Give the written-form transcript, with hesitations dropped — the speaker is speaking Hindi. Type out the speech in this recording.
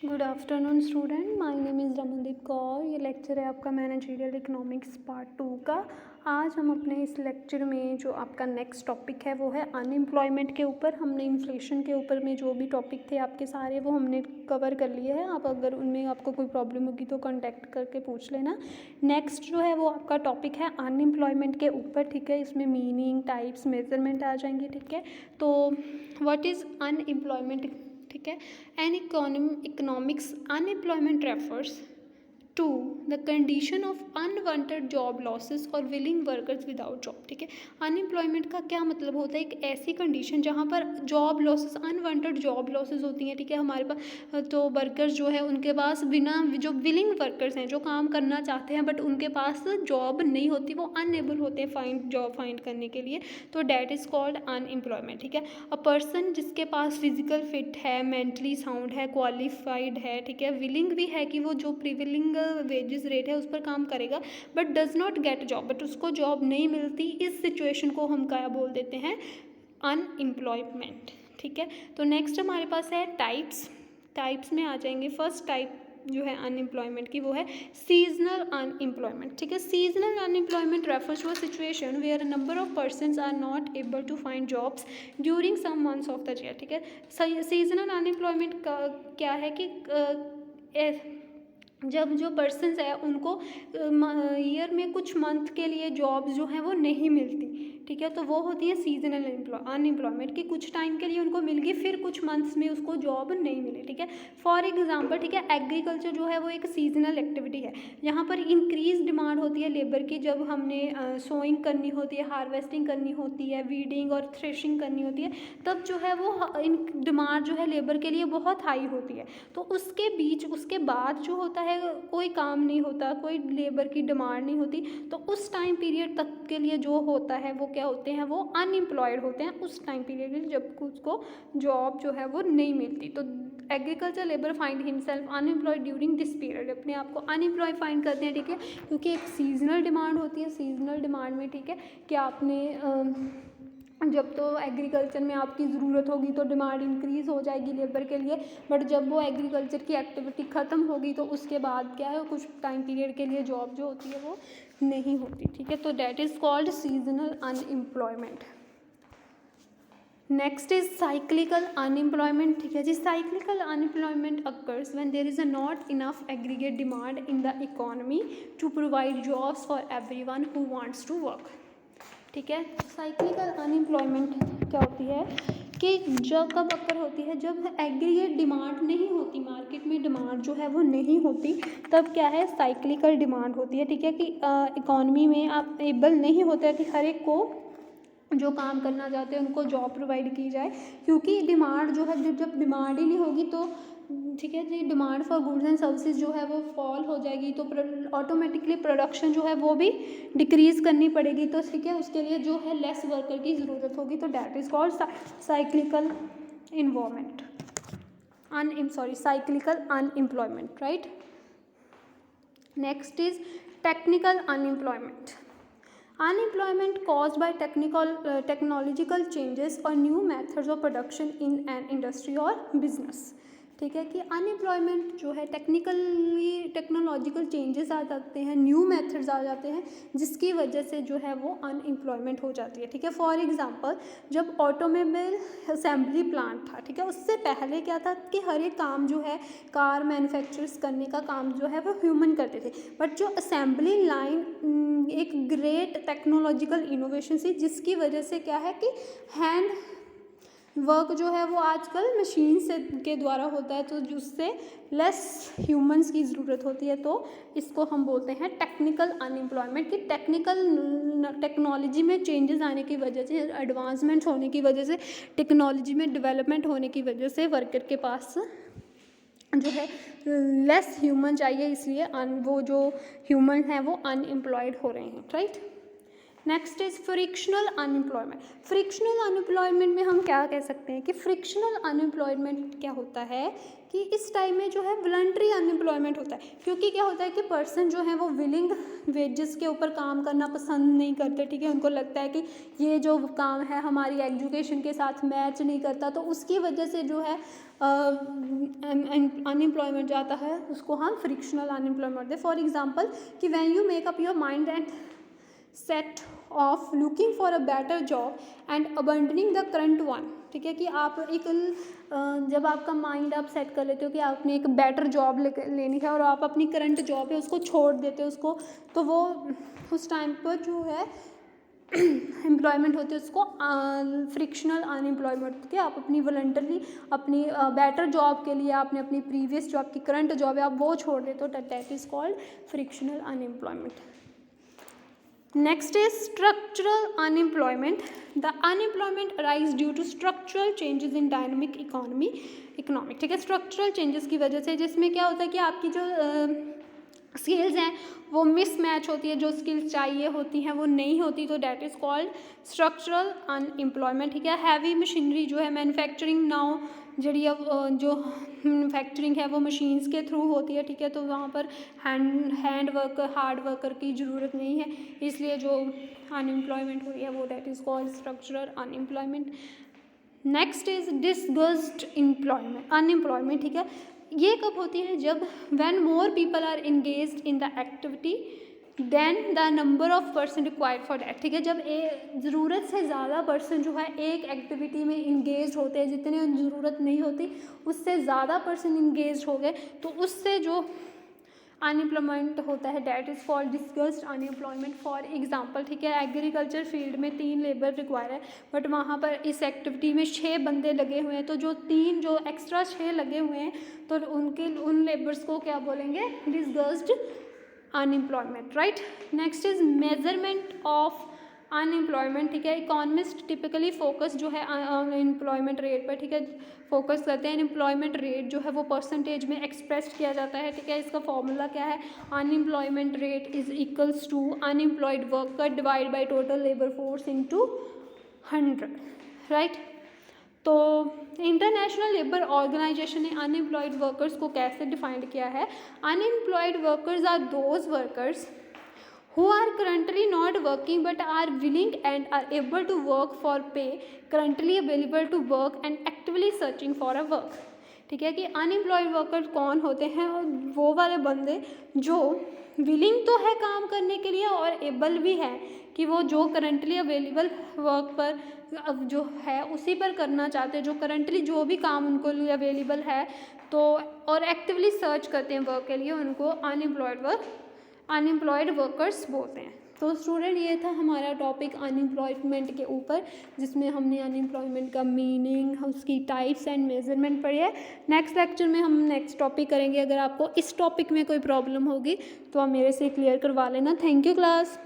Good afternoon student, my name is Ramandeep Kaur. ये लेक्चर है आपका मैनेजरियल इकोनॉमिक्स पार्ट 2 का। आज हम अपने इस लेक्चर में जो आपका नेक्स्ट टॉपिक है वो है अनएम्प्लॉयमेंट के ऊपर। हमने इन्फ्लेशन के ऊपर में जो भी टॉपिक थे आपके सारे वो हमने कवर कर लिए हैं। आप अगर उनमें आपको कोई प्रॉब्लम होगी तो कांटेक्ट करके पूछ लेना। नेक्स्ट जो है वो आपका टॉपिक है अनएम्प्लॉयमेंट के ऊपर, ठीक है। इसमें मीनिंग, टाइप्स, मेजरमेंट आ जाएंगे, ठीक है। तो व्हाट इज़ अनएम्प्लॉयमेंट, ठीक है। In economics unemployment refers to the condition of unwanted job losses और विलिंग वर्कर्स विदाउट जॉब, ठीक है। अनएम्प्लॉयमेंट का क्या मतलब होता है? एक ऐसी कंडीशन जहाँ पर job losses, unwanted job losses होती हैं, ठीक है। हमारे पास तो वर्कर्स जो है उनके पास बिना, जो विलिंग वर्कर्स हैं जो काम करना चाहते हैं बट उनके पास जॉब नहीं होती, वो अनएबल होते हैं जॉब फाइंड करने के लिए, तो डैट इज़ कॉल्ड अनएम्प्लॉयमेंट, ठीक है। अ पर्सन जिसके पास फिजिकल फिट है, मेंटली साउंड है, क्वालिफाइड है, ठीक है, विलिंग भी है कि वो जो प्रिविलिंग वेजेस रेट है उस पर काम करेगा, but does not get job, but उसको जॉब नहीं मिलती, इस सिचुएशन को हम क्या बोल देते हैं? अनएम्प्लॉयमेंट, ठीक है। तो नेक्स्ट हमारे पास है टाइप्स में आ जाएंगे। फर्स्ट टाइप जो है अनएम्प्लॉयमेंट की वो है सीजनल अनएम्प्लॉयमेंट, ठीक है। Seasonal unemployment refers to a situation where a number of persons are not able to find jobs during some months of the year, ठीक है। सीजनल अनएम्प्लॉयमेंट का क्या है कि जब जो पर्सन्स है उनको ईयर में कुछ मंथ के लिए जॉब जो है वो नहीं मिलती, ठीक है, तो वो होती है सीजनल अनएम्प्लॉयमेंट की। कुछ टाइम के लिए उनको मिल गई, फिर कुछ मंथ्स में उसको जॉब नहीं मिले, ठीक है। फॉर एग्जांपल, ठीक है, एग्रीकल्चर जो है वो एक सीजनल एक्टिविटी है। यहाँ पर इंक्रीज डिमांड होती है लेबर की, जब हमने सोइंग करनी होती है, हार्वेस्टिंग करनी होती है, वीडिंग और थ्रेशिंग करनी होती है, तब जो है वो डिमांड जो है लेबर के लिए बहुत हाई होती है। तो उसके बीच, उसके बाद जो होता है कोई काम नहीं होता, कोई लेबर की डिमांड नहीं होती, तो उस टाइम पीरियड तक के लिए जो होता है वो क्या होते हैं? वो अनएम्प्लॉयड होते हैं उस टाइम पीरियड में, जब उसको जॉब जो है वो नहीं मिलती। तो agriculture labour find himself unemployed during this period, अपने आप को अनएम्प्लॉय फाइंड करते हैं, ठीक है, क्योंकि एक सीजनल डिमांड होती है। सीजनल डिमांड में, ठीक है, कि आपने जब तो एग्रीकल्चर में आपकी ज़रूरत होगी तो डिमांड इंक्रीज़ हो जाएगी लेबर के लिए, बट जब वो एग्रीकल्चर की एक्टिविटी ख़त्म होगी तो उसके बाद क्या है, कुछ टाइम पीरियड के लिए जॉब जो होती है वो नहीं होती, ठीक है। तो that is called seasonal unemployment. Next is cyclical unemployment, ठीक है जी। Cyclical unemployment occurs when there is a not enough aggregate demand in the economy to provide jobs for everyone who wants to work, ठीक है। साइक्लिकल अनएम्प्लॉयमेंट क्या होती है कि जो कब अक्कर होती है? जब एग्रीगेट डिमांड नहीं होती, मार्केट में डिमांड जो है वो नहीं होती, तब क्या है? साइक्लिकल डिमांड होती है, ठीक है, कि इकॉनमी में आप एबल नहीं होता है कि हर एक को जो काम करना चाहते हैं उनको जॉब प्रोवाइड की जाए, क्योंकि डिमांड जो है, जब डिमांड ही नहीं होगी तो, ठीक है जी, demand for goods and services जो है वो फॉल हो जाएगी, तो ऑटोमेटिकली प्रोडक्शन जो है वो भी डिक्रीज़ करनी पड़ेगी, तो ठीक है, उसके लिए जो है लेस वर्कर की ज़रूरत होगी, तो that is called cyclical environment cyclical unemployment, right. Next is technical unemployment. Unemployment caused by technological changes or new methods of production in an industry or business, ठीक है, कि अनएम्प्लॉयमेंट जो है टेक्नोलॉजिकल चेंजेस आ जाते हैं, न्यू मेथड्स आ जाते हैं, जिसकी वजह से जो है वो अनएम्प्लॉयमेंट हो जाती है, ठीक है। फॉर एग्जांपल, जब ऑटोमोबाइल असेंबली प्लांट था, ठीक है, उससे पहले क्या था कि हर एक काम जो है कार मैन्युफैक्चर्स करने का काम जो है वो ह्यूमन करते थे, बट जो असेंबली लाइन एक ग्रेट टेक्नोलॉजिकल इनोवेशन थी, जिसकी वजह से क्या है कि हैंड वर्क जो है वो आजकल मशीन से के द्वारा होता है, तो जिससे लेस ह्यूमंस की ज़रूरत होती है, तो इसको हम बोलते हैं टेक्निकल अनएम्प्लॉयमेंट। कि टेक्नोलॉजी में चेंजेस आने की वजह से, एडवांसमेंट होने की वजह से, टेक्नोलॉजी में डेवलपमेंट होने की वजह से वर्कर के पास जो है लेस ह्यूमन चाहिए, इसलिए वो जो ह्यूमन हैं वो अनएम्प्लॉयड हो रहे हैं, right. Next is frictional unemployment. Frictional unemployment में हम क्या कह सकते हैं कि फ्रिक्शनल अनएम्प्लॉयमेंट क्या होता है कि इस टाइम में जो है वॉलंटरी अनएम्प्लॉयमेंट होता है, क्योंकि क्या होता है कि पर्सन जो है वो विलिंग वेजेस के ऊपर काम करना पसंद नहीं करते, ठीक है, उनको लगता है कि ये जो काम है हमारी एजुकेशन के साथ मैच नहीं करता, तो उसकी वजह से जो है अनएम्प्लॉयमेंट जाता है, उसको हम फ्रिक्शनल अनएम्प्लॉयमेंट दे। फॉर एग्जाम्पल कि when you make up your mind and set off looking for a better job and abandoning the current one, ठीक है, कि आप एक जब आपका माइंड आप सेट कर लेते हो कि आपने एक बेटर जॉब लेनी है और आप अपनी करंट जॉब है उसको छोड़ देते हो उसको, तो वो उस टाइम पर जो है एम्प्लॉयमेंट होती है उसको फ्रिक्शनल अनएम्प्लॉयमेंट होती है। आप अपनी वॉलंटरी अपनी बेटर जॉब के लिए आपने अपनी प्रीवियस जॉब की करंट जॉब है आप वो छोड़ देते हो, that is called frictional unemployment. Next is structural unemployment. The unemployment arise due to structural changes in dynamic economic, ठीक है, structural changes की वजह से, जिसमें क्या होता है कि आपकी जो स्किल्स हैं वो मिसमैच होती है, जो स्किल्स चाहिए होती हैं वो नहीं होती, तो that is called structural unemployment, ठीक है। हैवी मशीनरी जो है मैन्युफैक्चरिंग नाउ जड़ी अब जो मैन्युफैक्चरिंग है वो मशीन्स के थ्रू होती है, ठीक है, तो वहाँ पर हैंड वर्कर हार्ड वर्कर की ज़रूरत नहीं है, इसलिए जो अनएम्प्लॉयमेंट हो रही है वो that is called structural unemployment. Next is disguised unemployment, ठीक है, ये कब होती है जब when more people are engaged in the activity then the number of person required for that, ठीक है, जब ज़रूरत से ज़्यादा पर्सन जो है एक एक्टिविटी में इंगेज होते हैं, जितने ज़रूरत नहीं होती उससे ज़्यादा पर्सन इंगेज हो गए, तो उससे जो अनएम्प्लॉयमेंट होता है that is called disguised unemployment. For example, ठीक है, एग्रीकल्चर फील्ड में 3 लेबर रिक्वायर है, बट वहाँ पर इस एक्टिविटी में 6 बंदे लगे हुए हैं, तो जो एक्स्ट्रा 6 लगे हुए हैं तो उन लेबर्स को क्या बोलेंगे, disguised unemployment, right. Next is measurement of unemployment, ठीक है, इकोनॉमिस्ट टिपिकली फोकस जो है अनएम्प्लॉयमेंट रेट पर, ठीक है, फोकस करते हैं। अनएम्प्लॉयमेंट रेट जो है वो परसेंटेज में एक्सप्रेस किया जाता है, ठीक है, इसका फॉर्मूला क्या है, unemployment rate is equals to unemployed worker divide by total labour force into 100, right. तो इंटरनेशनल लेबर ऑर्गेनाइजेशन ने अनएम्प्लॉयड वर्कर्स को कैसे डिफाइंड किया है, unemployed workers are those workers who are currently not working but are willing and are able to work for pay, currently available to work and actively searching for a work, ठीक है, कि अनएम्प्लॉयड वर्कर कौन होते हैं, और वो वाले बंदे जो विलिंग तो है काम करने के लिए और एबल भी है कि वो जो करंटली अवेलेबल वर्क पर अब जो है उसी पर करना चाहते हैं, जो करंटली जो भी काम उनको लिए अवेलेबल है तो और एक्टिवली सर्च करते हैं वर्क के लिए, उनको अनएम्प्लॉयड वर्कर्स बोलते हैं। तो स्टूडेंट ये था हमारा टॉपिक अनएम्प्लॉयमेंट के ऊपर, जिसमें हमने अनएम्प्लॉयमेंट का मीनिंग, उसकी टाइप्स एंड मेजरमेंट पढ़ी है। नेक्स्ट लेक्चर में हम नेक्स्ट टॉपिक करेंगे। अगर आपको इस टॉपिक में कोई प्रॉब्लम होगी तो आप मेरे से क्लियर करवा लेना। Thank you class.